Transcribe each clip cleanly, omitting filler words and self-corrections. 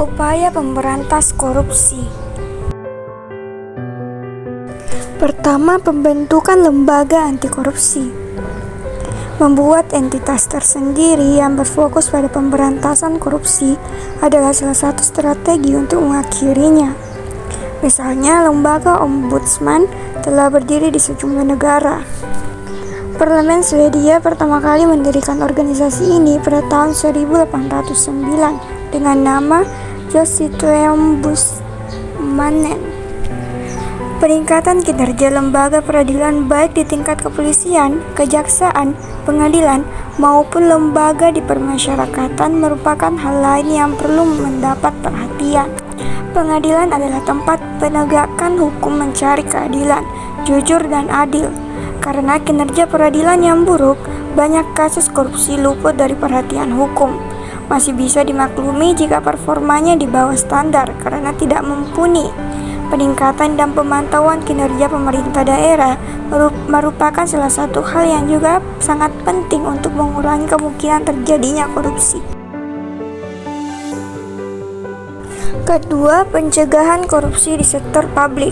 Upaya pemberantas korupsi. Pertama, pembentukan lembaga anti korupsi. Membuat entitas tersendiri yang berfokus pada pemberantasan korupsi adalah salah satu strategi untuk mengakhirinya. Misalnya, lembaga ombudsman telah berdiri di sejumlah negara. Parlemen Swedia pertama kali mendirikan organisasi ini pada tahun 1809 dengan nama Justitieombudsmannen. Peningkatan kinerja lembaga peradilan baik di tingkat kepolisian, kejaksaan, pengadilan, maupun lembaga di permasyarakatan merupakan hal lain yang perlu mendapat perhatian. Pengadilan adalah tempat penegakan hukum mencari keadilan, jujur dan adil. Karena kinerja peradilan yang buruk, banyak kasus korupsi luput dari perhatian hukum. Masih bisa dimaklumi jika performanya di bawah standar karena tidak mumpuni. Peningkatan dan pemantauan kinerja pemerintah daerah merupakan salah satu hal yang juga sangat penting untuk mengurangi kemungkinan terjadinya korupsi. Kedua, pencegahan korupsi di sektor publik.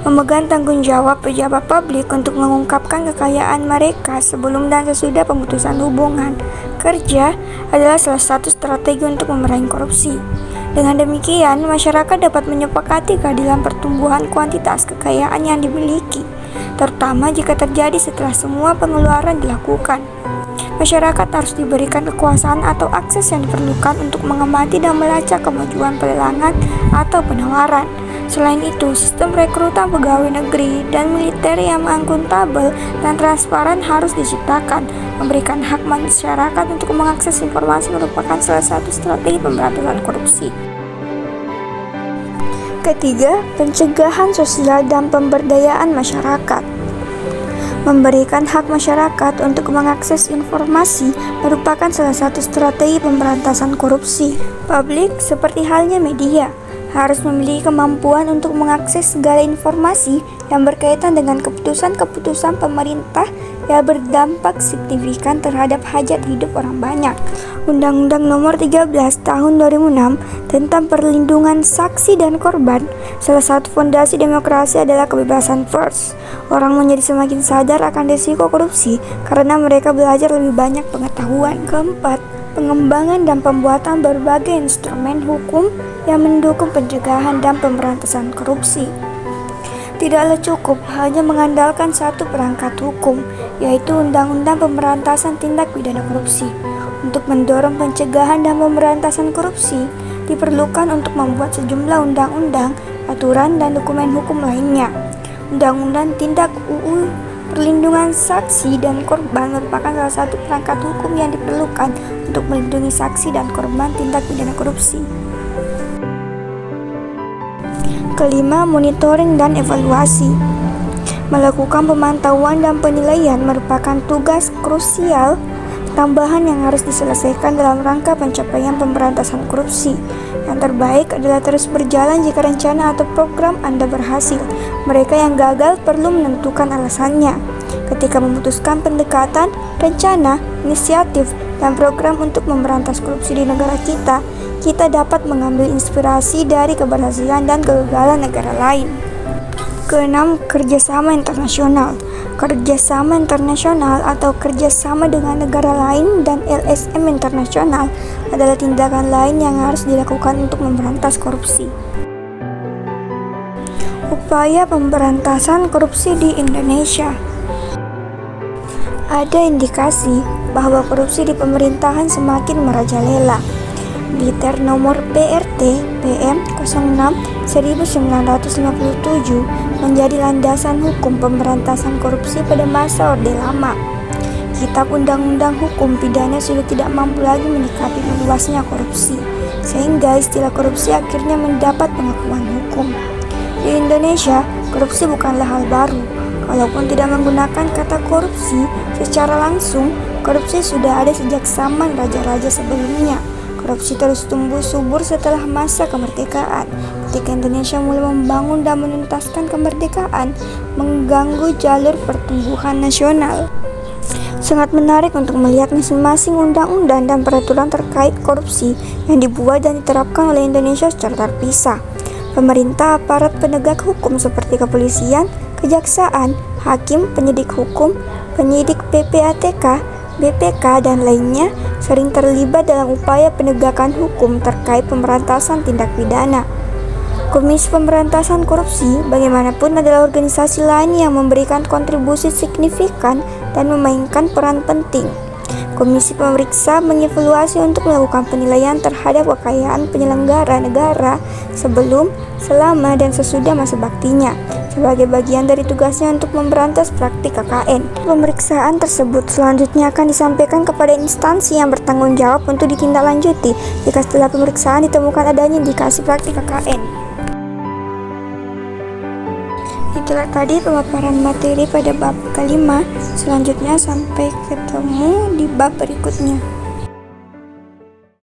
Memegang tanggung jawab pejabat publik untuk mengungkapkan kekayaan mereka sebelum dan sesudah pemutusan hubungan kerja adalah salah satu strategi untuk memerangi korupsi. Dengan demikian, masyarakat dapat menyepakati keadilan pertumbuhan kuantitas kekayaan yang dimiliki, terutama jika terjadi setelah semua pengeluaran dilakukan. Masyarakat harus diberikan kekuasaan atau akses yang diperlukan untuk mengamati dan melacak kemajuan pelelangan atau penawaran. Selain itu, sistem rekrutan pegawai negeri dan militer yang akuntabel dan transparan harus diciptakan. Memberikan hak masyarakat untuk mengakses informasi merupakan salah satu strategi pemberantasan korupsi. Ketiga, pencegahan sosial dan pemberdayaan masyarakat. Memberikan hak masyarakat untuk mengakses informasi merupakan salah satu strategi pemberantasan korupsi. Publik, seperti halnya media, harus memiliki kemampuan untuk mengakses segala informasi yang berkaitan dengan keputusan-keputusan pemerintah yang berdampak signifikan terhadap hajat hidup orang banyak. Undang-Undang Nomor 13 Tahun 2006 tentang perlindungan saksi dan korban. Salah satu fondasi demokrasi adalah kebebasan pers. Orang menjadi semakin sadar akan risiko korupsi karena mereka belajar lebih banyak pengetahuan. Keempat, pengembangan dan pembuatan berbagai instrumen hukum yang mendukung pencegahan dan pemberantasan korupsi. Tidaklah cukup hanya mengandalkan satu perangkat hukum, yaitu Undang-Undang Pemberantasan Tindak Pidana Korupsi. Untuk mendorong pencegahan dan pemberantasan korupsi, diperlukan untuk membuat sejumlah undang-undang, aturan, dan dokumen hukum lainnya. Undang-Undang Tindak UU Perlindungan Saksi dan Korban merupakan salah satu perangkat hukum yang diperlukan untuk melindungi saksi dan korban tindak pidana korupsi. Kelima, monitoring dan evaluasi. Melakukan pemantauan dan penilaian merupakan tugas krusial tambahan yang harus diselesaikan dalam rangka pencapaian pemberantasan korupsi. Yang terbaik adalah terus berjalan jika rencana atau program Anda berhasil. Mereka yang gagal perlu menentukan alasannya. Ketika memutuskan pendekatan, rencana, inisiatif, dan program untuk memberantas korupsi di negara kita dapat mengambil inspirasi dari keberhasilan dan kegagalan negara lain. Keenam, kerjasama internasional. Kerjasama internasional atau kerjasama dengan negara lain dan LSM internasional adalah tindakan lain yang harus dilakukan untuk memberantas korupsi. Upaya pemberantasan korupsi di Indonesia. Ada indikasi bahwa korupsi di pemerintahan semakin merajalela. Militer nomor PRT PM 06/1957 menjadi landasan hukum pemberantasan korupsi pada masa Orde Lama. Kitab Undang-Undang Hukum Pidana sudah tidak mampu lagi menyikapi meluasnya korupsi, sehingga istilah korupsi akhirnya mendapat pengakuan hukum. Di Indonesia, korupsi bukanlah hal baru. Walaupun tidak menggunakan kata korupsi secara langsung, korupsi sudah ada sejak zaman raja-raja sebelumnya. Korupsi terus tumbuh subur setelah masa kemerdekaan. Ketika Indonesia mulai membangun dan menuntaskan kemerdekaan, mengganggu jalur pertumbuhan nasional. Sangat menarik untuk melihat masing-masing undang-undang dan peraturan terkait korupsi yang dibuat dan diterapkan oleh Indonesia secara terpisah. Pemerintah, aparat penegak hukum seperti kepolisian, kejaksaan, hakim, penyidik hukum, penyidik PPATK, BPK, dan lainnya sering terlibat dalam upaya penegakan hukum terkait pemberantasan tindak pidana. Komisi Pemberantasan Korupsi bagaimanapun adalah organisasi lain yang memberikan kontribusi signifikan dan memainkan peran penting. Komisi pemeriksa mengevaluasi untuk melakukan penilaian terhadap kekayaan penyelenggara negara sebelum, selama, dan sesudah masa baktinya, sebagai bagian dari tugasnya untuk memberantas praktik KKN. Pemeriksaan tersebut selanjutnya akan disampaikan kepada instansi yang bertanggung jawab untuk ditindaklanjuti jika setelah pemeriksaan ditemukan adanya indikasi praktik KKN. Itulah tadi pemaparan materi pada bab kelima. Selanjutnya sampai ketemu di bab berikutnya.